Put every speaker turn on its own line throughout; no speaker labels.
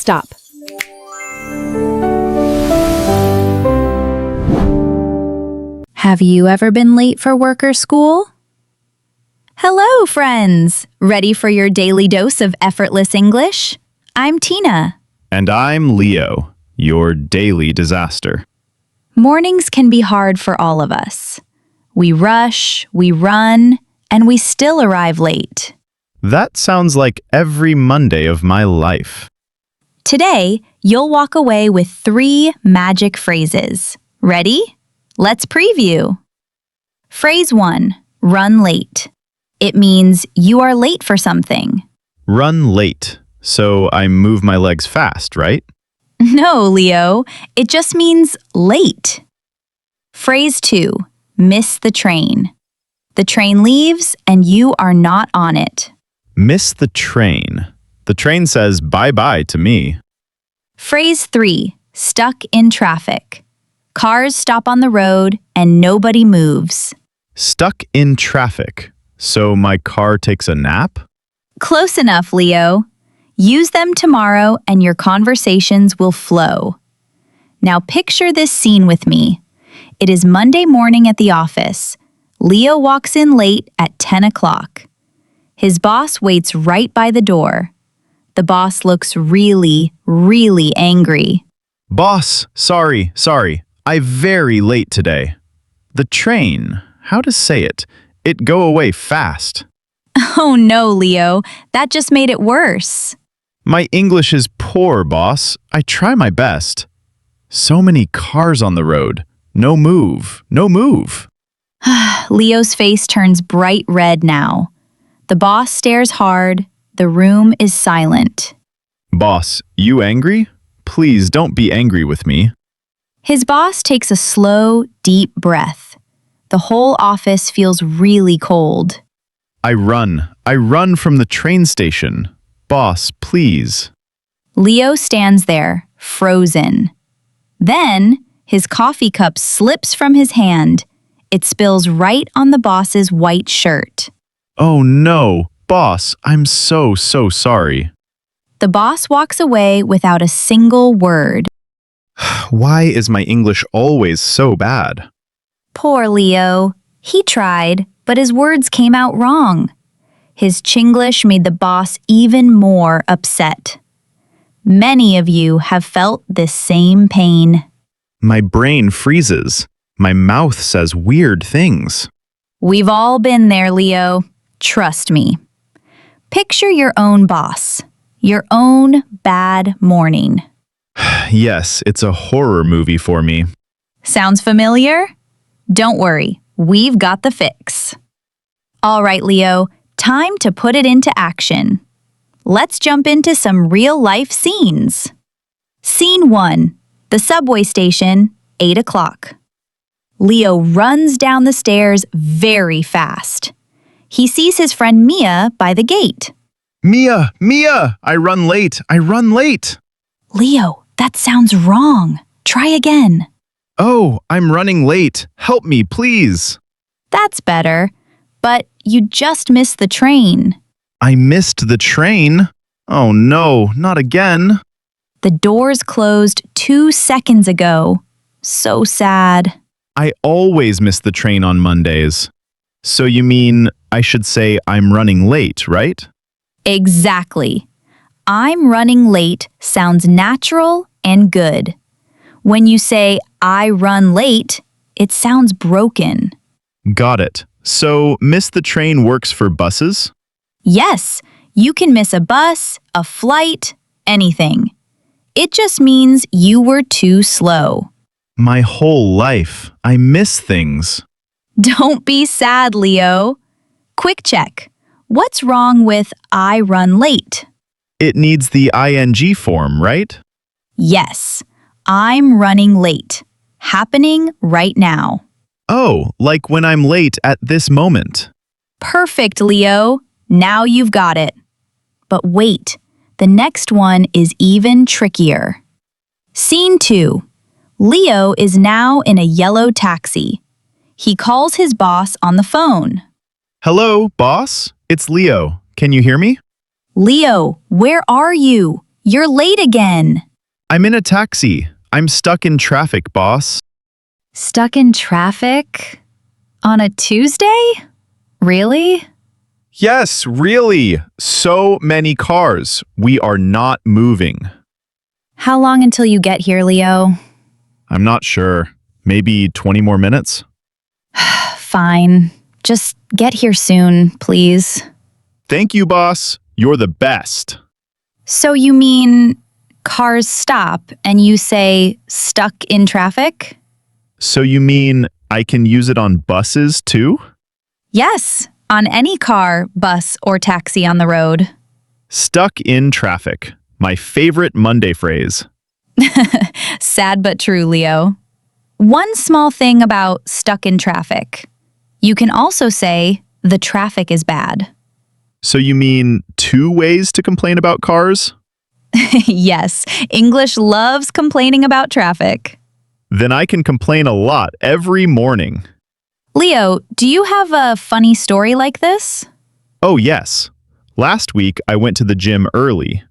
Stop.
Have you ever been late for work or school? Hello, friends! Ready for your daily dose of effortless English? I'm Tina.
And I'm Leo, your daily disaster.
Mornings can be hard for all of us. We rush, we run, and we still arrive late.
That sounds like every Monday of my life.
Today, you'll walk away with 3 magic phrases. Ready? Let's preview. Phrase 1, run late. It means you are late for something.
Run late, so I move my legs fast, right?
No, Leo, it just means late. Phrase 2, miss the train. The train leaves and you are not on it.
Miss the train. The train says bye-bye to me.
Phrase 3, stuck in traffic. Cars stop on the road and nobody moves.
Stuck in traffic, so my car takes a nap?
Close enough, Leo. Use them tomorrow and your conversations will flow. Now picture this scene with me. It is Monday morning at the office. Leo walks in late at 10 o'clock. His boss waits right by the door. The boss looks really, really angry.
Boss, sorry. I'm very late today. The train, how to say it? It go away fast.
Oh no, Leo, that just made it worse.
My English is poor, boss. I try my best. So many cars on the road. No move.
Leo's face turns bright red now. The boss stares hard. The room is silent.
Boss, you angry? Please don't be angry with me.
His boss takes a slow, deep breath. The whole office feels really cold.
I run from the train station. Boss, please.
Leo stands there, frozen. Then, his coffee cup slips from his hand. It spills right on the boss's white shirt.
Oh no, boss, I'm so sorry.
The boss walks away without a single word.
Why is my English always so bad?
Poor Leo. He tried, but his words came out wrong. His Chinglish made the boss even more upset. Many of you have felt this same pain.
My brain freezes. My mouth says weird things.
We've all been there, Leo. Trust me. Picture your own boss, your own bad morning.
Yes, it's a horror movie for me.
Sounds familiar? Don't worry, we've got the fix. All right, Leo, time to put it into action. Let's jump into some real-life scenes. Scene 1, the subway station, 8 o'clock. Leo runs down the stairs very fast. He sees his friend Mia by the gate.
Mia! I run late!
Leo, that sounds wrong. Try again.
Oh, I'm running late. Help me, please.
That's better, but you just missed the train.
I missed the train? Oh no, not again.
The doors closed 2 seconds ago. So sad.
I always miss the train on Mondays. So you mean I should say I'm running late, right?
Exactly. I'm running late sounds natural and good. When you say I run late, it sounds broken.
Got it. So miss the train works for buses?
Yes, you can miss a bus, a flight, anything. It just means you were too slow.
My whole life, I miss things.
Don't be sad, Leo. Quick check. What's wrong with I run late?
It needs the ing form, right?
Yes, I'm running late. Happening right now.
Oh, like when I'm late at this moment.
Perfect, Leo. Now you've got it. But wait, the next one is even trickier. Scene 2. Leo is now in a yellow taxi. He calls his boss on the phone.
Hello, boss? It's Leo. Can you hear me?
Leo, where are you? You're late again.
I'm in a taxi. I'm stuck in traffic, boss.
Stuck in traffic? On a Tuesday? Really?
Yes, really. So many cars. We are not moving.
How long until you get here, Leo?
I'm not sure. Maybe 20 more minutes?
Fine. Just get here soon, please.
Thank you, boss. You're the best.
So you mean cars stop and you say stuck in traffic?
So you mean I can use it on buses too?
Yes, on any car, bus, or taxi on the road.
Stuck in traffic. My favorite Monday phrase.
Sad but true, Leo. One small thing about stuck in traffic. You can also say the traffic is bad.
So you mean 2 ways to complain about cars?
Yes, English loves complaining about traffic.
Then I can complain a lot every morning.
Leo, do you have a funny story like this?
Oh, yes. Last week I went to the gym early.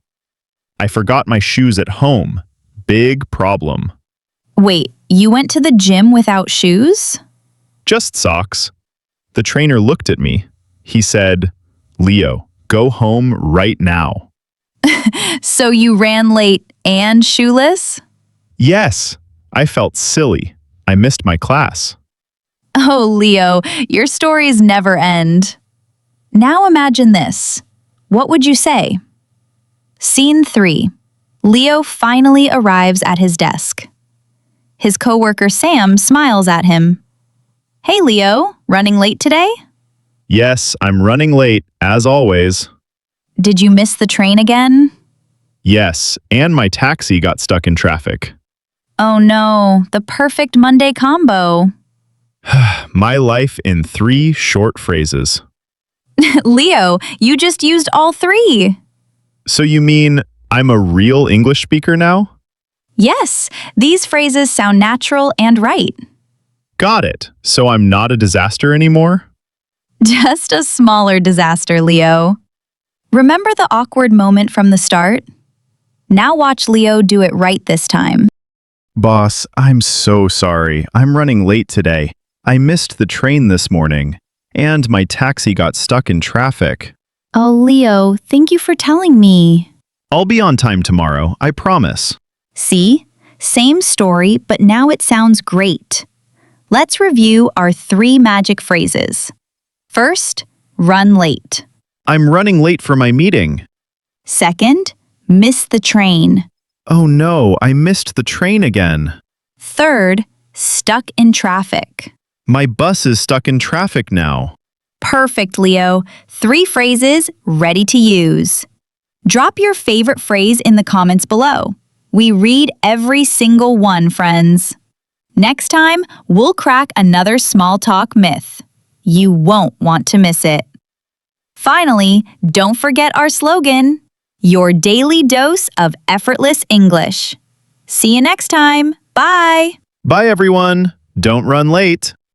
I forgot my shoes at home. Big problem.
Wait, you went to the gym without shoes?
Just socks. The trainer looked at me. He said, "Leo, go home right now."
So you ran late and shoeless?
Yes, I felt silly. I missed my class.
Oh, Leo, your stories never end. Now imagine this. What would you say? Scene 3. Leo finally arrives at his desk. His coworker Sam smiles at him. Hey, Leo, running late today?
Yes, I'm running late, as always.
Did you miss the train again?
Yes, and my taxi got stuck in traffic.
Oh no, the perfect Monday combo.
My life in 3 short phrases.
Leo, you just used all 3.
So you mean I'm a real English speaker now?
Yes, these phrases sound natural and right.
Got it. So I'm not a disaster anymore?
Just a smaller disaster, Leo. Remember the awkward moment from the start? Now watch Leo do it right this time.
Boss, I'm so sorry. I'm running late today. I missed the train this morning, and my taxi got stuck in traffic.
Oh, Leo, thank you for telling me.
I'll be on time tomorrow, I promise.
See? Same story, but now it sounds great. Let's review our 3 magic phrases. First, run late.
I'm running late for my meeting.
Second, miss the train.
Oh no, I missed the train again.
Third, stuck in traffic.
My bus is stuck in traffic now.
Perfect, Leo. 3 phrases ready to use. Drop your favorite phrase in the comments below. We read every single one, friends. Next time, we'll crack another small talk myth. You won't want to miss it. Finally, don't forget our slogan, your daily dose of effortless English. See you next time. Bye.
Bye everyone. Don't run late.